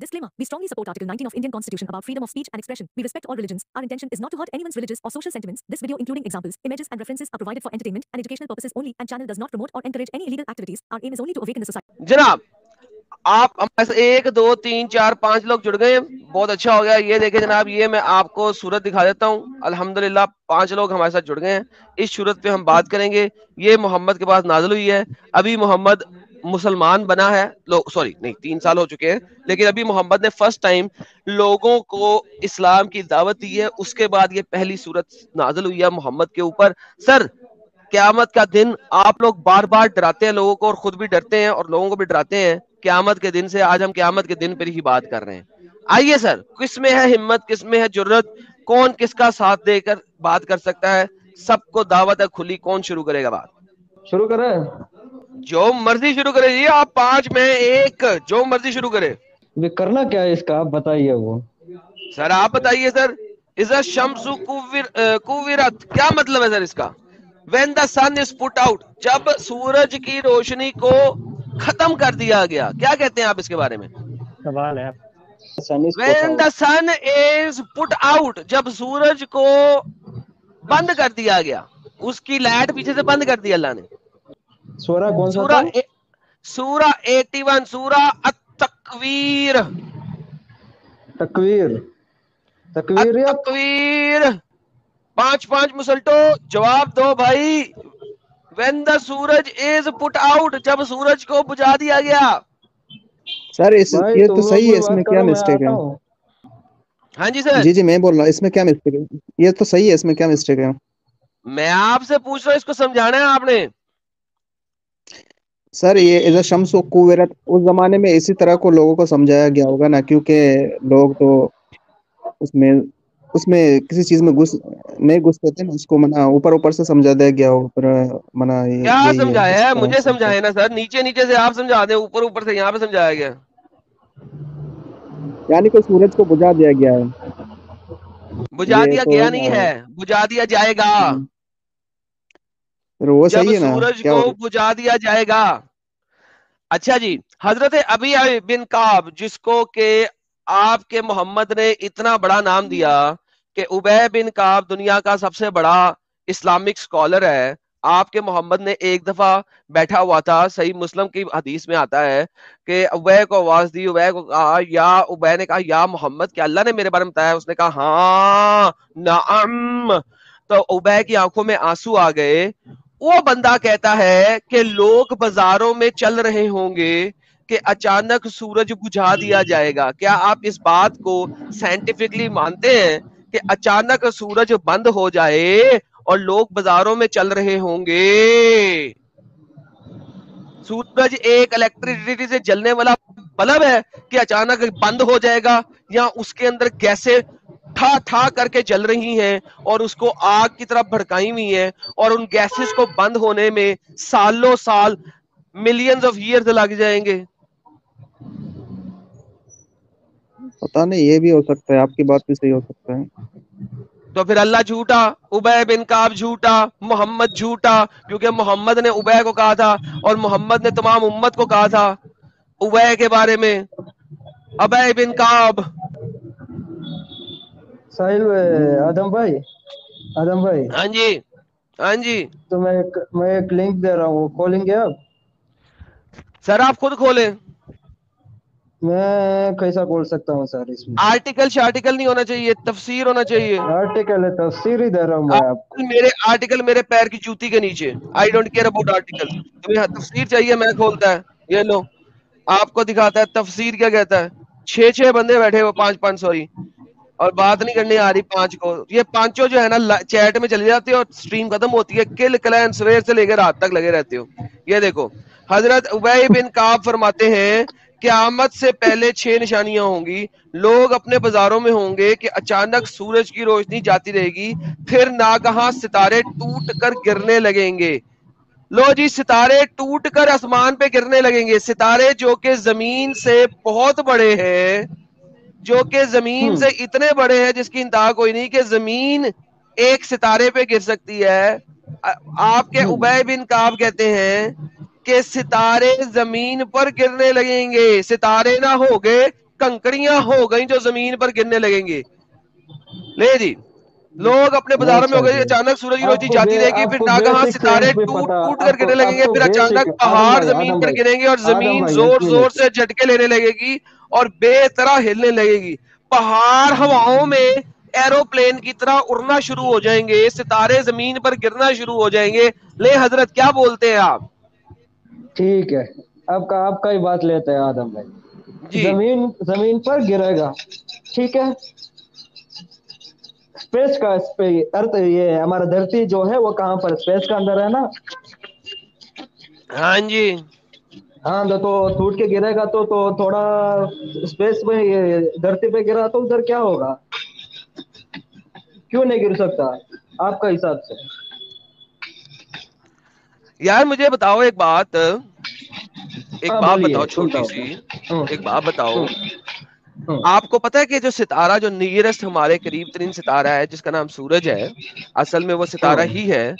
Disclaimer. We strongly support Article 19 of Indian Constitution about freedom of speech and expression. We respect all religions. Our intention is not to hurt anyone's religious or social sentiments. This video, including examples, images and references, are provided for entertainment and educational purposes only and channel does not promote or encourage any illegal activities. Our aim is only to awaken the society. जनाब आप हमारे साथ 1 2 3 4 5 लोग जुड़ गए, बहुत अच्छा हो गया। ये देखें जनाब, ये मैं आपको सूरत दिखा देता हूँ। अल्हम्दुलिल्लाह 5 लोग हमारे साथ जुड़ गए हैं। इस सूरत पे हम बात करेंगे। ये मोहम्मद के पास नाज़िल हुई है। अभी मोहम्मद मुसलमान बना है, सॉरी नहीं 3 साल हो चुके हैं, लेकिन अभी मोहम्मद ने फर्स्ट टाइम लोगों को इस्लाम की दावत दी है। उसके बाद ये पहली सूरत नाज़िल हुई है मोहम्मद के ऊपर। सर, क़यामत का दिन आप लोग बार बार डराते हैं लोगों को, और खुद भी डरते हैं और लोगों को भी डराते हैं क़यामत के दिन से। आज हम क़यामत के दिन पर ही बात कर रहे हैं। आइए सर, किस में है हिम्मत, किस में है जुर्रत, कौन किसका साथ देकर बात कर सकता है? सबको दावत है खुली। कौन शुरू करेगा बात? शुरू करें? जो मर्जी शुरू करे जी। आप 5 में 1, जो मर्जी शुरू करे। वे करना क्या है इसका, आप बताइए। वो सर आप बताइए सर। इज़ा शम्सु कुव्विरत, क्या मतलब है सर इसका? When the sun is put out, जब सूरज की रोशनी को खत्म कर दिया गया, क्या कहते हैं आप इसके बारे में? सवाल है। When the sun is put out, जब सूरज को बंद कर दिया गया, उसकी लाइट पीछे से बंद कर दी अल्लाह ने। सूरा कौन सा था? सूरा 81, सूरा अत-तकवीर। तकवीर, तकवीर या तकवीर। 5 मुसल्टो जवाब दो भाई। When the Suraj is put out, जब सूरज को बुझा दिया गया। सर ये तो सही है, इसमें क्या मिस्टेक है? हाँ जी सर। जी मैं बोल रहा हूँ, इसमें क्या मिस्टेक है? ये तो सही है, इसमें क्या मिस्टेक है? मैं आपसे पूछ रहा हूँ, इसको समझाना है आपने। सर ये इज़ा शम्सु कुव्विरत उस जमाने में इसी तरह को लोगों को समझाया गया होगा ना, क्योंकि लोग तो उसमें किसी चीज में नहीं घुसते थे ना, उसको मना ऊपर से समझा दिया गया ऊपर मना। क्या समझाया है? मुझे समझाए ना सर। नीचे से आप समझा दें, ऊपर से यहाँ पे समझाया गया। यानी कि सूरज को बुझा दिया गया है। बुझा दिया गया नहीं है, बुझा दिया जाएगा। वो सही है ना, सूरज को बुझा दिया जाएगा। अच्छा जी, हजरत अबी बिन काब, जिसको के आपके मोहम्मद ने इतना बड़ा नाम दिया कि उबय बिन काब दुनिया का सबसे बड़ा इस्लामिक स्कॉलर है। आपके मोहम्मद ने एक दफा बैठा हुआ था, सही मुस्लिम की हदीस में आता है कि उबय को आवाज दी, उबय को कहा या, उबय ने कहा या मोहम्मद, क्या अल्लाह ने मेरे बारे में बताया? उसने कहा हाँ नाम। तो उबय की आंखों में आंसू आ गए। वो बंदा कहता है कि लोग बाजारों में चल रहे होंगे कि अचानक सूरज बुझा दिया जाएगा। क्या आप इस बात को साइंटिफिकली मानते हैं कि अचानक सूरज बंद हो जाए और लोग बाजारों में चल रहे होंगे? सूरज एक इलेक्ट्रिसिटी से जलने वाला बल्ब है कि अचानक बंद हो जाएगा, या उसके अंदर गैसें ठा ठा करके जल रही हैं और उसको आग की तरफ भड़काई हुई हैं, और उन गैसेस को बंद होने में सालों साल, मिलियंस ऑफ ईयर्स लग जाएंगे? पता नहीं, ये भी हो सकता है, आपकी बात भी सही हो सकता है। तो फिर अल्लाह झूठा, उबय बिन काब झूठा, मोहम्मद झूठा, क्योंकि मोहम्मद ने उबय को कहा था और मोहम्मद ने तमाम उम्मत को कहा था उबय के बारे में। उबय बिन काब। साहिल आदम भाई, हाँ जी, हाँ जी। तो मैं एक लिंक दे रहा हूँ, खोलेंगे आप? सर आप खुद खोलें। मैं कैसा खोल सकता हूँ सर? इसमें आर्टिकल नहीं होना चाहिए, तफसीर होना चाहिए। आर्टिकल है, तफसीर ही दे रहा हूँ मैं आपको। मेरे आर्टिकल मेरे पैर की जूती के नीचे। I don't care about article. तुम्हें तफसीर चाहिए, मैं खोलता है, ये लो आपको दिखाता है तफसीर क्या कहता है। 6 बंदे बैठे हुए, 5 सॉरी, और बात नहीं करनी आ रही 5 को। ये पांचों जो है ना चैट में चले जाते हो और स्ट्रीम खत्म होती है। किल क्लैन सवेर से लेकर रात तक लगे रहते हो। ये देखो, हजरत उबय बिन काब फरमाते हैं क़यामत से पहले 6 निशानियां होंगी। लोग अपने बाजारों में होंगे कि अचानक सूरज की रोशनी जाती रहेगी, फिर नागहां सितारे टूट कर गिरने लगेंगे। लो जी, सितारे टूट कर आसमान पे गिरने लगेंगे। सितारे जो कि जमीन से बहुत बड़े हैं, जो कि जमीन से इतने बड़े हैं जिसकी इंतहा कोई नहीं, कि जमीन एक सितारे पे गिर सकती है। आपके उबय बिन काब कहते हैं कि सितारे जमीन पर गिरने लगेंगे। सितारे ना हो गए, कंकड़ियां हो गई जो जमीन पर गिरने लगेंगी। ले जी, लोग अपने बाजारों में हो गए, अचानक सूरज की रोशनी जाती रहेगी, फिर नागहां सितारे टूट टूट कर गिरने लगेंगे, फिर अचानक पहाड़ जमीन पर गिरेंगे और जमीन जोर जोर से झटके लेने लगेगी और बेतरह हिलने लगेगी। पहाड़ हवाओं में एरोप्लेन की तरह उड़ना शुरू हो जाएंगे, सितारे जमीन पर गिरना शुरू हो जाएंगे। ले हजरत, क्या बोलते हैं आप? ठीक है, आपका ही बात लेते हैं आदम भाई। जी जमीन पर गिरेगा, ठीक है। स्पेस का अर्थ, ये हमारा धरती जो है वो कहाँ पर, स्पेस का अंदर है ना। हाँ जी, हाँ, तो टूट के गिरेगा तो थोड़ा स्पेस में, ये धरती पे गिरा तो उधर क्या होगा? क्यों नहीं गिर सकता आपका हिसाब से? यार मुझे बताओ एक बात, बोलिए, बताओ सुनता छोटी सी, हूँ। एक बात बताओ। आपको पता है कि जो सितारा, जो नियरेस्ट हमारे करीब तरीन सितारा है जिसका नाम सूरज है, असल में वो सितारा ही है।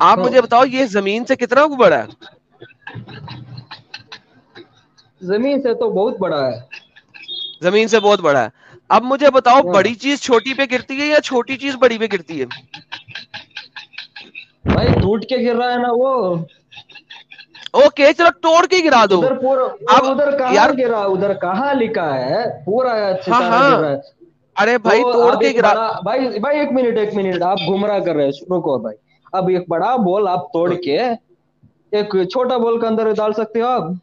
आप मुझे बताओ ये जमीन से कितना बड़ा है? जमीन से तो बहुत बड़ा है। जमीन से बहुत बड़ा है। अब मुझे बताओ, बड़ी चीज छोटी पे गिरती है या छोटी चीज बड़ी पे गिरती है? भाई टूट के गिर रहा है ना वो। ओके, चलो तोड़ के गिरा दो। उधर पूरा, अब उधर कहाँ यार, गिरा, उधर कहाँ लिखा है पूरा सितारा हाँ गिर रहा है? अरे भाई तो तोड़ अब के एक गिरा। बड़ा, भाई एक मिनट, आप गुमराह कर रहे हैं, रुको भाई। अब एक बड़ा बॉल आप तोड़ के एक छोटा बॉल के अंदर डाल सकते हो आप?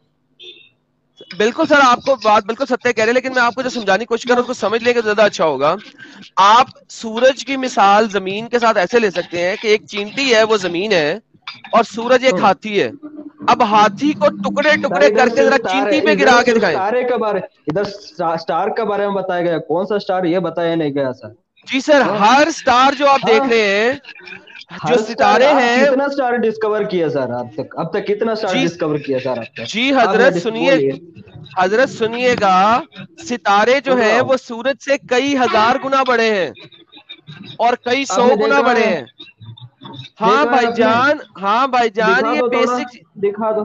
बिल्कुल सर, आपको बात बिल्कुल सत्य कह रहे हैं, लेकिन मैं आपको जो समझाने की कोशिश कर रहा हूं उसको समझ लेंगे तो ज्यादा अच्छा होगा। आप सूरज की मिसाल जमीन के साथ ऐसे ले सकते हैं कि एक चींटी है, वो जमीन है, और सूरज एक हाथी है। अब हाथी को टुकड़े टुकड़े करके जरा चींटी पे गिरा के दिखाएं। तारे के बारे, इधर स्टार के बारे में बताया गया, कौन सा स्टार ये बताया नहीं गया सर? जी सर, हर स्टार जो आप देख रहे हैं, जो सितारे हैं, कितना स्टार डिस्कवर किया सर अब तक कितना स्टार डिस्कवर किया सर अब तक? जी हजरत सुनिए, हजरत सुनिएगा, सितारे जो हैं वो सूरज से कई हजार गुना बड़े हैं और कई 100 गुना बड़े हैं। हाँ भाईजान, हाँ भाईजान, ये बेसिक दिखा दो।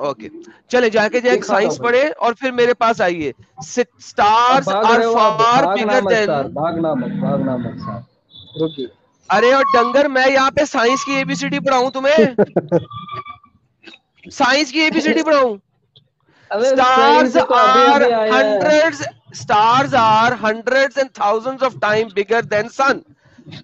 ओके, चले जाके जो साइंस पढ़े और फिर मेरे पास आइए। Stars are far bigger then, भागना मत सर, रुकिए। अरे और डंगर, मैं यहाँ पे साइंस की एबीसीडी पढ़ाऊं तुम्हें? साइंस की ABCD पढ़ाऊं? Stars are hundreds and thousands of times bigger than sun.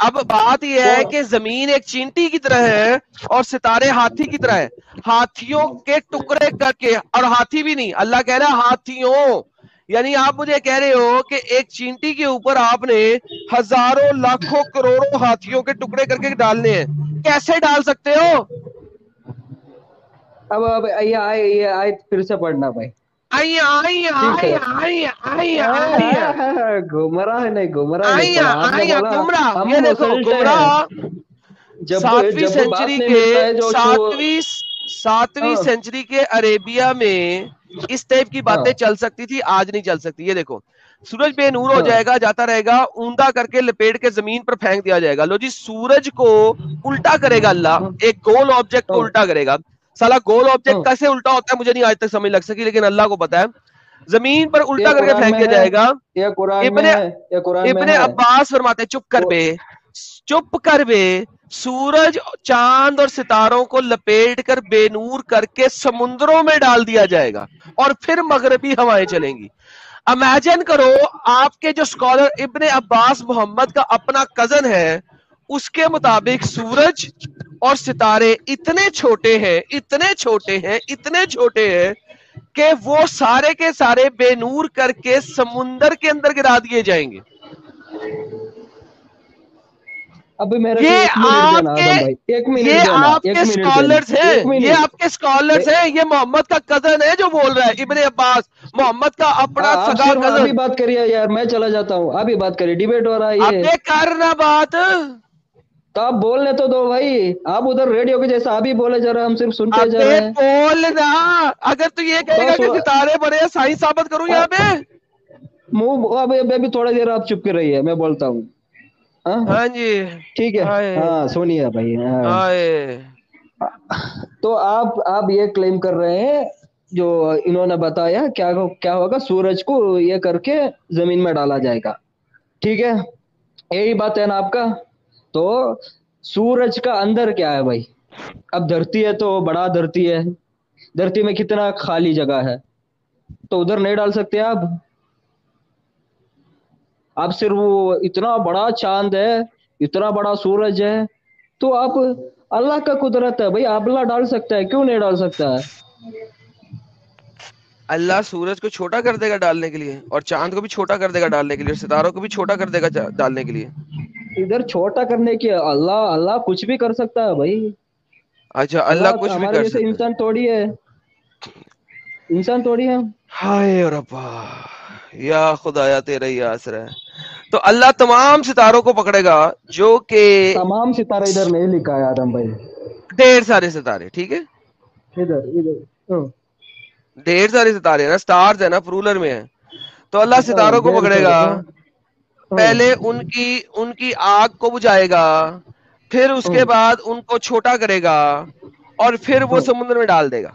अब बात यह है कि जमीन एक चींटी की तरह है और सितारे हाथी की तरह है। हाथियों के टुकड़े करके, और हाथी भी नहीं, अल्लाह कह रहा है हाथियों, यानी आप मुझे कह रहे हो कि एक चींटी के ऊपर आपने हजारों लाखों करोड़ों हाथियों के टुकड़े करके डालने हैं। कैसे डाल सकते हो? अब ये आए फिर से पढ़ना भाई। गुमराह नहीं, गुमराह नहीं, ये देखो, गुमराह सातवीं सेंचुरी के अरेबिया में इस टाइप की बातें चल सकती थी, आज नहीं चल सकती। ये देखो, सूरज बेनूर हो जाएगा, जाता रहेगा, ऊंधा करके लपेट के जमीन पर फेंक दिया जाएगा। लो जी, सूरज को उल्टा करेगा अल्लाह, एक गोल ऑब्जेक्ट को उल्टा करेगा। साला गोल ऑब्जेक्ट कैसे उल्टा होता है मुझे नहीं आज तक समझ लग सकी, लेकिन अल्लाह को पता है। जमीन पर उल्टा करके फेंक दिया जाएगा। इब्ने अब्बास फरमाते हैं, चुप कर बे, सूरज, चांद और सितारों को लपेट कर बेनूर करके समुद्रों में डाल दिया जाएगा और फिर मगरबी हवाएं चलेंगी। इमेजिन करो, आपके जो स्कॉलर इब्ने अब्बास मोहम्मद का अपना कजन है, उसके मुताबिक सूरज और सितारे इतने छोटे हैं, इतने छोटे हैं, इतने छोटे हैं कि वो सारे के सारे बेनूर करके समुंदर के अंदर गिरा दिए जाएंगे। अभी मेरे ये आपके स्कॉलर्स हैं, ये आपके स्कॉलर्स हैं, ये मोहम्मद का कजन है जो बोल रहा है, इब्ने अब्बास मोहम्मद का अपना सगा कजन। अभी बात करिए यार, मैं चला जाता हूँ, अभी बात करिए, डिबेट हो रहा है। अबे करना बात, तो आप बोलने तो दो भाई, आप उधर रेडियो के जैसा अभी बोले जा रहे हैं, हम सिर्फ सुनते जा रहे हैं। बोलना, अगर तू ये कहेगा कि सितारे बड़े हैं, साइंस साबित करूं यहाँ पे? मुंह अभी थोड़ा देर आप चुप कर रही है, मैं बोलता हूँ। हाँ जी, ठीक है, हाँ सुनिए भाई। तो आप ये क्लेम कर रहे हैं جو انہوں نے بتایا کیا کیا ہوگا, سورج کو یہ کر کے زمین میں ڈالا جائے گا, ٹھیک ہے, یہی بات ہے نا آپ کا. تو سورج کا اندر کیا ہے بھائی؟ اب دھرتی ہے تو بڑا دھرتی ہے, دھرتی میں کتنا خالی جگہ ہے, تو ادھر نہیں ڈال سکتے آپ صرف وہ اتنا بڑا چاند ہے, اتنا بڑا سورج ہے, تو آپ اللہ کا قدرت ہے بھائی, آپ اللہ ڈال سکتا ہے, کیوں نہیں ڈال سکتا ہے؟ اللہ سورج کو چھوٹا کر دے گا ڈالنے کے لیے, اور چاند کو بھی چھوٹا کر دے گا ڈالنے کے لیے, اور ستاروں کو بھی چھوٹا کر دے گا ڈالنے کے لیے. ادھر چھوٹا کرنے کی اللہ کچھ بھی کر سکتا ہے بھائی. اچھا, اللہ اللہ کچھ بھی ہمارے کر جیسے سکتا ہے. انسان تھوڑی ہے, انسان تھوڑی ہے. ہائے ربا, یا خدایا تیرا ہی آسرا ہے. تو اللہ تمام ستاروں کو پکڑے گا, جو کہ تمام ستارے ادھر نہیں لکھا ہے آدم بھائی, ڈھیر سارے ستارے, ٹھیک ہے, ادھر ڈھیر سارے ستارے نا, سٹارز ہے نا, پرولر میں ہے. تو اللہ ستاروں کو ڈھیر پکڑے سارے, گا, پہلے ان کی آگ کو بجھائے گا, پھر اس کے بعد ان کو چھوٹا کرے گا, اور پھر وہ سمندر میں ڈال دے گا.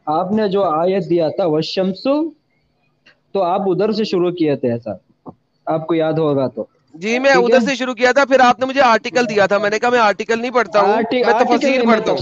آپ نے جو آیت دیا تھا والشمس, تو آپ ادھر سے شروع کیے تھے ایسا, آپ کو یاد ہوگا تو. جی میں ٹھیک ہے, ادھر سے شروع کیا تھا, پھر آپ نے مجھے آرٹیکل دیا تھا, میں نے کہا میں آرٹیکل نہیں پڑھتا ہوں, میں آرٹیکل تفاسیر نہیں, پڑھتا ہوں.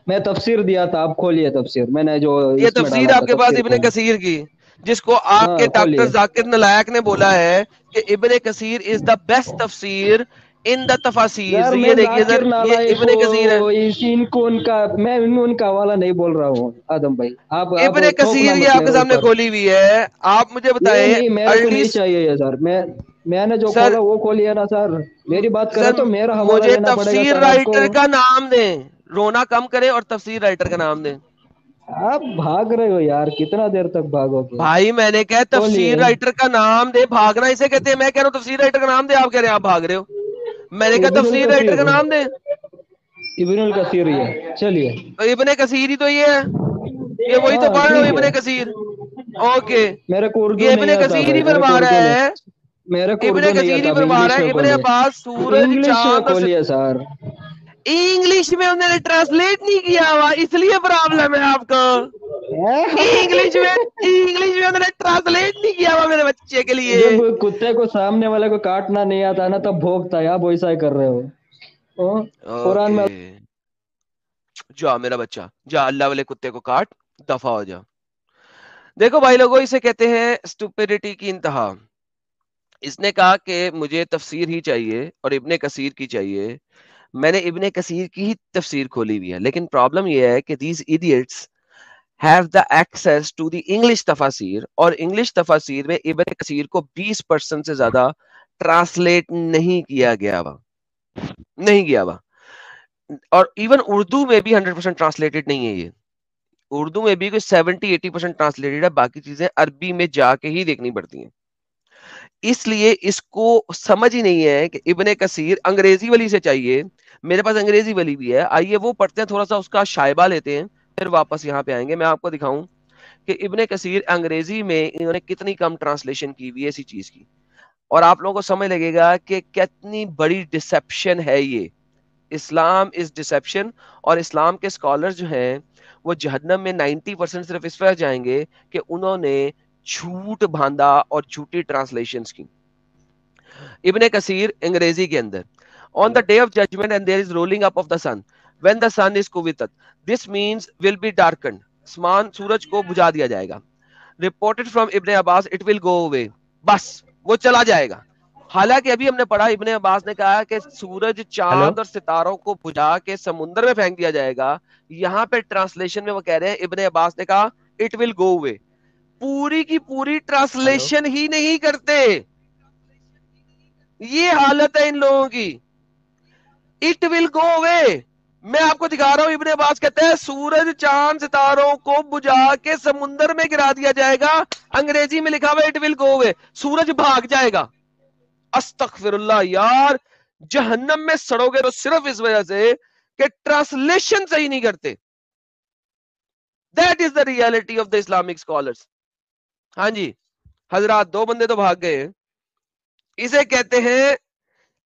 میں تفسیر دیا تھا, آپ کھولیے تفسیر, میں نے جو یہ اس میں تفسیر ڈالا آپ تھا کے پاس تفسیر ابن کھولیے. کثیر کی, جس کو آپ کے ہاں ڈاکٹر کھولیے. ذاکر نلائق نے بولا ہے کہ ابن کثیر از دا بیسٹ تفسیر ان دا تفاسیر. یار یہ میں دیکھیے سر, ذاکر یہ نالائق ابن کثیر ہے. ان کو ان کا حوالہ نہیں بول رہا ہوں آدم بھائی, آپ ابن تھوپنا کثیر یہ مت آپ کے میرے سامنے اوپر. کھولی ہوئی ہے, آپ مجھے یہ بتائیں نہیں, میرے کو ارلی. نہیں چاہیے یہ سر, میں نے جو سر کھولا وہ کھولی ہے نا سر, میری بات کرے سر تو میرا حوالہ مجھے لینا پڑے گا تفسیر سر آپ کو. رائٹر کا نام دیں, رونا کم کرے اور تفسیر رائٹر کا نام دیں. آپ بھاگ رہے ہو یار, کتنا دیر تک بھاگو گے؟ بھائی میں نے کہا تفسیر کھولیے. رائٹر کا نام دے, بھاگنا اسے کہتے ہیں. میں کہہ رہا ہوں تفسیر رائٹر کا نام دے, آپ کہہ رہے ہیں آپ بھاگ رہے ہو. میں نے کہا ابن تفسیر رائٹر الکثیر, کا نام دے. ابن الکثیر یہ چلیے. تو ابن کثیر ہی تو یہ ہے, یہ وہی تو ہاں پڑھ رہے ہو ٹھیک ابن ہے, کثیر. اوکے, میرے کو اردو یہ ابن نہیں آتا کثیر بھائی, ہی میرے کو فرما اردو رہا نہیں, ہے, میرے کو ابن اردو نہیں کثیر آتا. ہی اب فرما رہا انگلش ہے میں ابن کھولیے, عباس سورج انگلش میں چاند اور کھولیے سر. انگلش میں انہوں نے ٹرانسلیٹ نہیں کیا ہوا, اس لیے پرابلم ہے آپ کو. انگلش میں انہوں نے ٹرانسلیٹ نہیں کیا ہوا میرے بچے کے لیے. جب کتے کو سامنے والے کو کاٹنا نہیں آتا نا تب بھوکتا ہے, آپ ویسا ہی کر رہے ہو. قرآن میں اوکے, جا میرا بچہ جا, اللہ والے کتے کو کاٹ, دفع ہو جا. دیکھو بھائی لوگوں, اسے کہتے ہیں اسٹوپیڈیٹی کی انتہا. اس نے کہا کہ مجھے تفسیر ہی چاہیے اور ابن کثیر کی چاہیے. میں نے ابن کثیر کی ہی تفسیر کھولی ہوئی ہے, لیکن پرابلم یہ ہے کہ these idiots have the access to the English تفاسیر, اور انگلش تفاسیر میں ابن کثیر کو 20% سے زیادہ ٹرانسلیٹ نہیں کیا گیا وا, اور ایون اردو میں بھی 100% ٹرانسلیٹڈ نہیں ہے. یہ اردو میں بھی کوئی 70-80% ٹرانسلیٹڈ ہے, باقی چیزیں عربی میں جا کے ہی دیکھنی پڑتی ہیں. اس لیے اس کو سمجھ ہی نہیں ہے کہ ابن کثیر انگریزی والی سے چاہیے. میرے پاس انگریزی والی بھی ہے, آئیے وہ پڑھتے ہیں, تھوڑا سا اس کا شائبہ لیتے ہیں, پھر واپس یہاں پہ آئیں گے. میں آپ کو دکھاؤں کہ ابن کثیر انگریزی میں انہوں نے کتنی کم ٹرانسلیشن کی ہوئی ہے اسی چیز کی, اور آپ لوگوں کو سمجھ لگے گا کہ کتنی بڑی ڈسپشن ہے یہ. اسلام از ڈسپشن, اور اسلام کے اسکالر جو ہیں وہ جہنم میں 90% صرف اس وجہ جائیں گے کہ انہوں نے جھوٹ باندھا اور جھوٹی ٹرانسلیشنز کی. ابن کثیر انگریزی کے اندر, on the day of judgment and there is rolling up of the sun, when the sun is kuvitat, this means will be darkened, سورج کو بجھا دیا جائے گا. reported from ابن عباس it will go away, بس وہ چلا جائے گا. حالانکہ ابھی ہم نے پڑھا ابن عباس نے کہا کہ سورج ہلو, چاند اور ستاروں کو بجھا کے سمندر میں پھینک دیا جائے گا. یہاں پہ ٹرانسلیشن میں وہ کہہ رہے ہیں, ابن عباس نے کہا اٹ ول گو اوے. پوری کی پوری ہلو, ٹرانسلیشن ہی نہیں کرتے. یہ حالت ہے ان لوگوں کی. اٹ ول گو اوے, میں آپ کو دکھا رہا ہوں, ابن عباس کہتے ہیں سورج چاند ستاروں کو بجھا کے سمندر میں گرا دیا جائے گا. انگریزی میں لکھا ہوا اٹ ول گو اوے, سورج بھاگ جائے گا. استغفر اللہ یار, جہنم میں سڑو گے تو صرف اس وجہ سے کہ ٹرانسلیشن صحیح نہیں کرتے. That is the reality of the Islamic scholars. ہاں جی حضرات, 2 بندے تو بھاگ گئے ہیں. اسے کہتے ہیں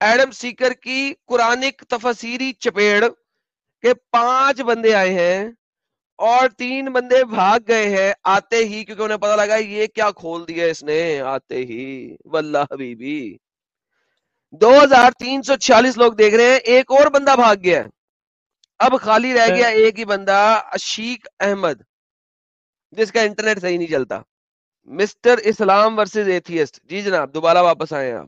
ایڈم سیکر کی قرآنک تفسیری چپیڑ, کہ 5 بندے آئے ہیں اور 3 بندے بھاگ گئے ہیں آتے ہی, کیونکہ انہیں پتا لگا یہ کیا کھول دیا اس نے آتے ہی. واللہ حبیبی 2346 لوگ دیکھ رہے ہیں, ایک اور بندہ بھاگ گیا ہے. اب خالی رہ گیا ایک ہی بندہ, عشیق احمد, جس کا انٹرنیٹ صحیح نہیں چلتا. مسٹر اسلام ورسز ایتھیسٹ. جی جناب دوبارہ واپس آئے ہیں آپ.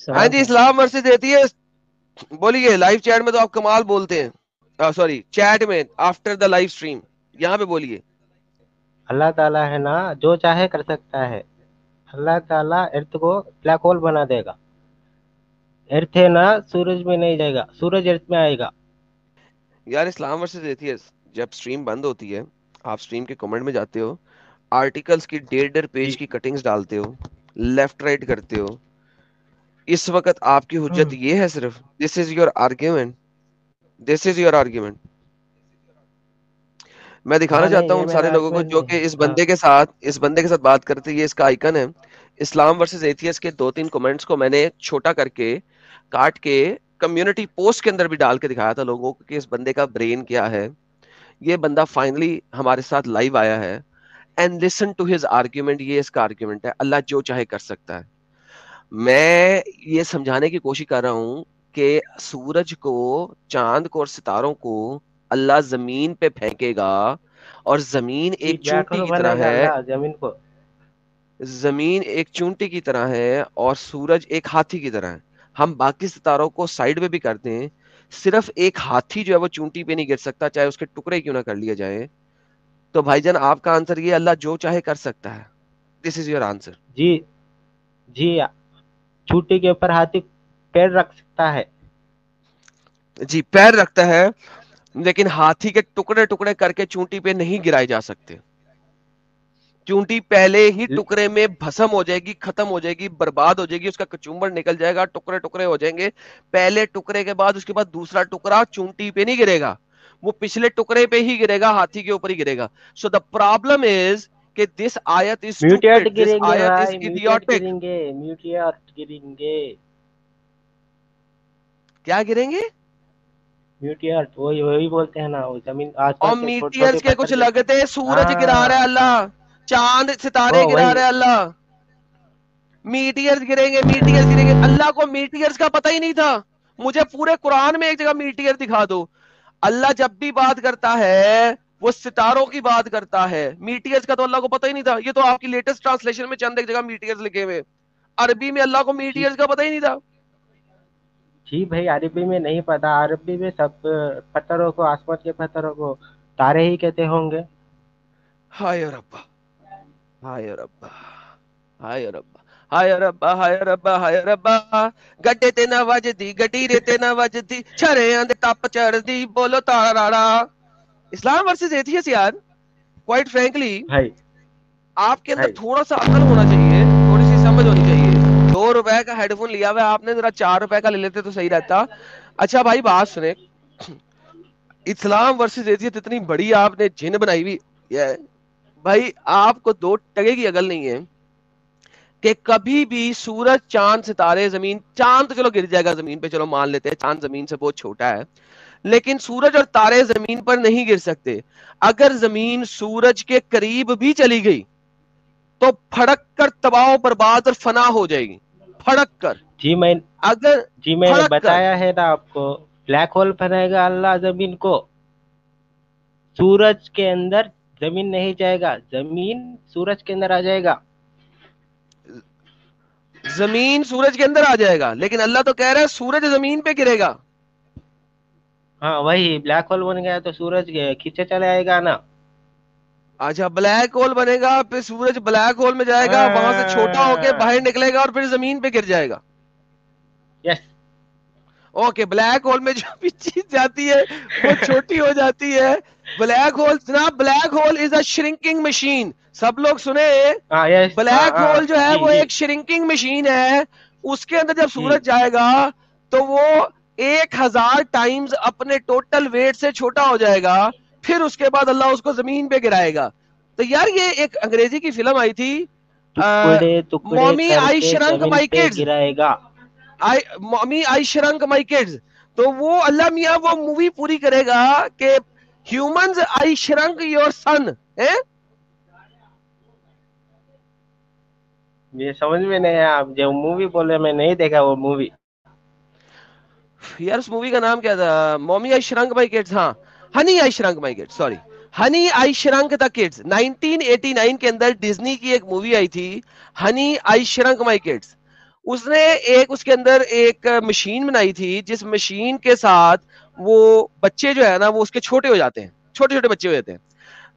ہاں جی, اسلام ورسز ایتھیسٹ بولیے. لائیو چیٹ میں تو آپ کمال بولتے ہیں, سوری چیٹ میں آفٹر دا لائیو سٹریم, یہاں پہ بولیے. اللہ تعالیٰ ہے نا جو چاہے کر سکتا ہے. اللہ تعالیٰ ارتھ کو بلیک ہول بنا دے گا. ارتھ ہے نا سورج میں نہیں جائے گا, سورج ارتھ میں آئے گا. یار اسلام ورسز ایتھیسٹ, جب سٹریم بند ہوتی ہے آپ سٹریم کے کمنٹ میں جاتے ہو, آرٹیکلز کی 1.5 جی پیج کی کٹنگز ڈالتے ہو, لیفٹ رائٹ کرتے ہو. اس وقت آپ کی حجت یہ ہے صرف this is your argument, this is your argument. میں دکھانا ہاں نہیں چاہتا ہوں یہ ان میرا سارے لوگوں کو آرگومنٹ جو نہیں کہ ہے. اس بندے کے ساتھ بات کرتے. یہ اس کا آئیکن ہے. اسلام ورسز ایتھیسٹ کے 2-3 کمنٹس کو میں نے چھوٹا کر کے کاٹ کے کمیونٹی پوسٹ کے اندر بھی ڈال کے دکھایا تھا لوگوں کو کہ اس بندے کا برین کیا ہے. یہ بندہ فائنلی ہمارے ساتھ لائیو آیا ہے. And listen to his argument. یہ اس کا آرگیومنٹ ہے, اللہ جو چاہے کر سکتا ہے. میں یہ سمجھانے کی کوشش کر رہا ہوں کہ سورج کو, چاند کو اور ستاروں کو اللہ زمین پہ پھینکے گا, اور زمین جی ایک بلیک چونٹی ہول کی طرح بنائے گا ہے, اللہ زمین کو. زمین ایک چونٹی کی طرح ہے اور سورج ایک ہاتھی کی طرح ہے. ہم باقی ستاروں کو سائیڈ میں بھی کرتے ہیں, صرف ایک ہاتھی جو ہے وہ چونٹی پہ نہیں گر سکتا, چاہے اس کے ٹکڑے کیوں نہ کر لیے جائیں. تو بھائی جان آپ کا آنسر یہ, اللہ جو چاہے کر سکتا ہے. دس از یور آنسر. جی جی چوٹی کے اوپر ہاتھی پیر رکھ سکتا ہے. جی پیر رکھتا ہے, لیکن ہاتھی کے ٹکڑے ٹکڑے کر کے چونٹی پہ نہیں گرائے جا سکتے. چونٹی پہلے ہی ٹکڑے میں بھسم ہو جائے گی, ختم ہو جائے گی, برباد ہو جائے گی, اس کا کچومبر نکل جائے گا, ٹکڑے ٹکڑے ہو جائیں گے. پہلے ٹکڑے کے بعد اس کے بعد دوسرا ٹکڑا چونٹی پہ نہیں گرے گا, وہ پچھلے ٹکڑے پہ ہی گرے گا, ہاتھی کے اوپر ہی گرے گا. سو دا پرابلم از کہ دس آیت از میوٹیٹ اسٹوپڈ, دس گریں گے آیت از بھائی, میوٹیٹ ایڈیوٹک. گریں گے, میوٹیٹ گریں گے, کیا گریں گے؟ میوٹیٹ وہی بولتے ہیں نا, وہ زمین آس اور پاس کے چھوٹے میٹیئرز چھوٹے کے پتھر کچھ لگتے, سورج گرا ہاں رہا ہے اللہ, چاند ستارے گرا وہی. رہے اللہ, میٹیئرز گریں گے, میٹیئرز گریں گے. اللہ کو میٹیئرز کا پتہ ہی نہیں تھا. مجھے پورے قرآن میں ایک جگہ میٹیئر دکھا دو. اللہ جب بھی بات کرتا ہے وہ ستاروں کی بات کرتا ہے, میٹیئرز کا تو اللہ کو پتہ ہی نہیں تھا. یہ تو آپ کی لیٹسٹ ٹرانسلیشن میں چند ایک جگہ میٹیئرز لکھے ہوئے, عربی میں اللہ کو جی میٹیئرز کا پتہ ہی نہیں تھا. جی بھائی عربی میں نہیں پتا, عربی میں سب پتھروں کو, آسمان کے پتھروں کو تارے ہی کہتے ہوں گے. ہائے ربا, ہائے ربا, ہائے ربا, ہائے ربا, ہائے ربا, ہائے ربا, گڈے تے نہ وجدی, گڈی رے تے نہ وجدی, چھڑیاں دے ٹپ چڑھدی, بولو تارا. اسلام ورسز ایتھیسٹ یار, کوائٹ فرینکلی بھائی آپ کے اندر بھائی تھوڑا سا عقل ہونا چاہیے, تھوڑی سی سمجھ ہونی چاہیے. 2 روپے کا ہیڈ فون لیا ہوا ہے آپ نے, ذرا 4 روپے کا لے لیتے تو صحیح رہتا. اچھا بھائی بات سنیں, اسلام ورسز ایتھیسٹ اتنی بڑی آپ نے جن بنائی ہوئی ہے بھائی, آپ کو 2 ٹگے کی عقل نہیں ہے کہ کبھی بھی سورج, چاند, ستارے, زمین, چاند تو چلو گر جائے گا زمین پہ, چلو مان لیتے ہیں چاند زمین سے بہت چھوٹا ہے, لیکن سورج اور تارے زمین پر نہیں گر سکتے. اگر زمین سورج کے قریب بھی چلی گئی تو پھڑک کر تباہ و برباد اور فنا ہو جائے گی, پھڑک کر. جی میں اگر جی میں نے پھڑک کر, بتایا ہے نا آپ کو, بلیک ہول بنائے گا اللہ زمین کو, سورج کے اندر زمین نہیں جائے گا, زمین سورج کے اندر آ جائے گا. زمین سورج کے اندر آ جائے گا, لیکن اللہ تو کہہ رہا ہے سورج زمین پہ گرے گا. ہاں وہی بلیک ہول بن گیا تو سورج کھینچے چلے آئے گا نا. اچھا بلیک ہول بنے گا, پھر سورج بلیک ہول میں جائے گا, وہاں سے چھوٹا ہو کے باہر نکلے گا اور پھر زمین پہ گر جائے گا. یس اوکے, بلیک ہول میں جو بھی چیز جاتی ہے وہ چھوٹی ہو جاتی ہے. بلیک ہول جناب, black hole is a shrinking machine. سب لوگ سنے, ہاں یس ہاں بلیک ہاں ہول جو ہے جی وہ جی ایک شرنکنگ مشین ہے. اس کے اندر جب جی سورج جائے گا تو وہ 1000 ٹائمز اپنے ٹوٹل ویٹ سے چھوٹا ہو جائے گا, پھر اس کے بعد اللہ اس کو زمین پہ گرائے گا. تو یار یہ ایک انگریزی کی فلم آئی تھی, ٹکڑے ٹکڑے مومی کر آئی کے شرنک زمین مائی پہ کڈز, گرائے گا. Mommy I shrink my kids. تو وہ اللہ میاں وہ مووی پوری کرے گا کہ humans I shrunk your son है? ये समझ में नहीं आया, आप जो मूवी बोले मैं नहीं देखा वो मूवी। यार उस मूवी का नाम क्या था? Mommy I shrunk my kids, हाँ honey I shrunk my kids, sorry honey I shrunk the kids. 1989 के अंदर डिज्नी की एक मूवी आई थी honey I shrunk my kids. उसने एक उसके अंदर एक मशीन बनाई थी जिस मशीन के साथ वो बच्चे जो है ना वो उसके छोटे हो जाते हैं, छोटे छोटे बच्चे हो जाते हैं।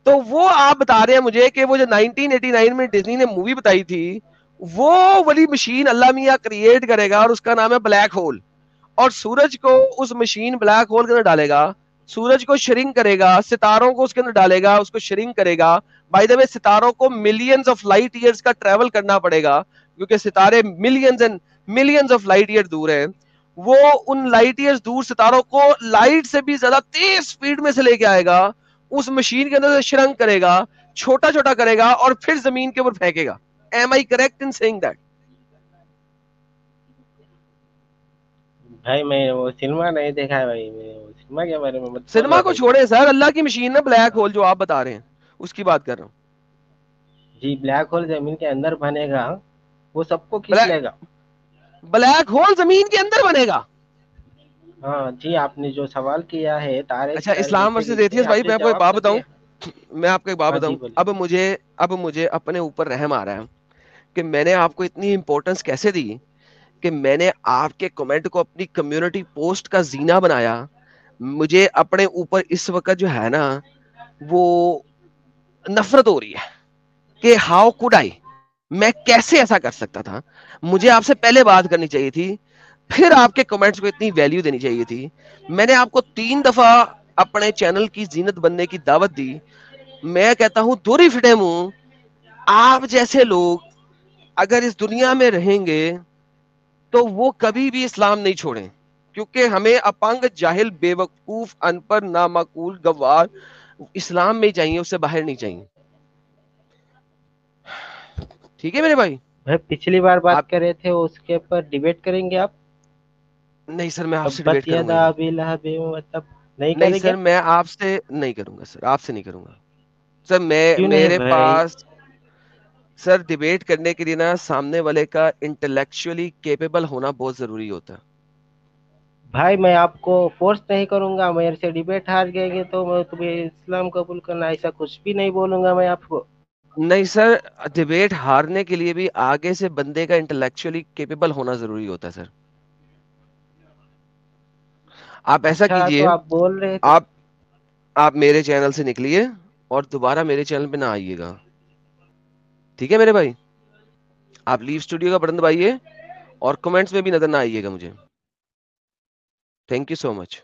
तो वो आप बता रहे हैं मुझे कि वो जो 1989 में डिज्नी ने मूवी बताई थी वो वाली मशीन अल्लाह मियां क्रिएट करेगा और उसका नाम है ब्लैक होल। और सूरज को उस मशीन ब्लैक होल के अंदर डालेगा, सूरज को श्रिंक करेगा, सितारों को उसके अंदर डालेगा, उसको श्रिंक करेगा। बाय द वे सितारों को मिलियंस ऑफ लाइट ईयर्स का ट्रेवल करना पड़ेगा क्योंकि सितारे millions and millions of light year दूर हैं। वो उन लाइट ईयर्स दूर सितारों को लाइट से भी ज्यादा तेज स्पीड में से लेके आएगा, उस मशीन के अंदर से श्रिंक करेगा, छोटा छोटा करेगा और फिर जमीन के ऊपर फेंकेगा। Am I correct in saying that? भाई मैं वो सिनेमा नहीं देखा है भाई, मैं वो सिनेमा के बारे में मत सिनेमा बोलो को भाई। छोड़े सर, अल्लाह की मशीन है ब्लैक होल जो आप बता रहे हैं उसकी बात कर रहा हूँ। जी ब्लैक होल जमीन के अंदर बनेगा, वो सबको खींच ब्लैक लेगा। ब्लैक होल जमीन के अंदर बनेगा? हाँ जी, आपने जो सवाल किया है तारे अच्छा, सितारे इस्लाम गिरते वर्सेस गिरते, एथियस्ट भाई, आपने मैं आपको एक जवाब बात तो बताऊं, दिया। मैं आपको एक बात हाँ जी बताऊं, बोलिए। अब मुझे अपने ऊपर रहम आ रहा है कि मैंने आपको इतनी इंपॉर्टेंस कैसे दी कि मैंने आपके कमेंट को अपनी कम्युनिटी पोस्ट का जीना बनाया। मुझे अपने ऊपर इस वक्त जो है ना वो नफरत हो रही है कि हाउ कुड आई, मैं कैसे ऐसा कर सकता था। मुझे आपसे पहले बात करनी चाहिए थी, फिर आपके कमेंट्स को इतनी वैल्यू देनी चाहिए थी। मैंने आपको 3 दफा अपने चैनल की जीनत बनने की दावत दी। मैं कहता हूं दोरी फिटे मुंह, आप जैसे लोग अगर इस दुनिया में रहेंगे तो वो कभी भी इस्लाम नहीं छोड़ें, क्योंकि हमें अपंग, जाहिल, बेवकूफ, अनपढ़, नामाकूल, गवार इस्लाम में ही चाहिए, उससे बाहर नहीं चाहिए। ठीक है मेरे भाई? भाई पिछली बार बात आप कर रहे थे उसके ऊपर डिबेट करेंगे आप? नहीं सर, मैं आपसे तब्बत डिबेट करूंगा ही यदा नहीं। अबी लहब, मतलब नहीं नहीं करेंगे? सर, मैं आपसे नहीं करूंगा सर, आपसे नहीं करूंगा सर। मैं क्यों नहीं मेरे भाई? पास सर डिबेट करने के लिए ना सामने वाले का इंटेलेक्चुअली केपेबल होना बहुत जरूरी होता है। भाई मैं आपको फोर्स नहीं करूंगा, मेरे से डिबेट हार गएंगे तो मैं तुम्हें इस्लाम कबूल करना ऐसा कुछ भी नहीं बोलूंगा मैं आपको। नहीं सर, डिबेट हारने के लिए भी आगे से बंदे का इंटेलेक्चुअली केपेबल होना जरूरी होता है सर। आप ऐसा अच्छा तो कीजिए, आप बोल रहे थे। आप आप मेरे चैनल से निकलिए और दोबारा मेरे चैनल पे ना आइएगा। ठीक है मेरे भाई? आप लीव स्टूडियो का बटन दबाइए और कमेंट्स में भी नजर ना आइएगा मुझे। Thank you so much.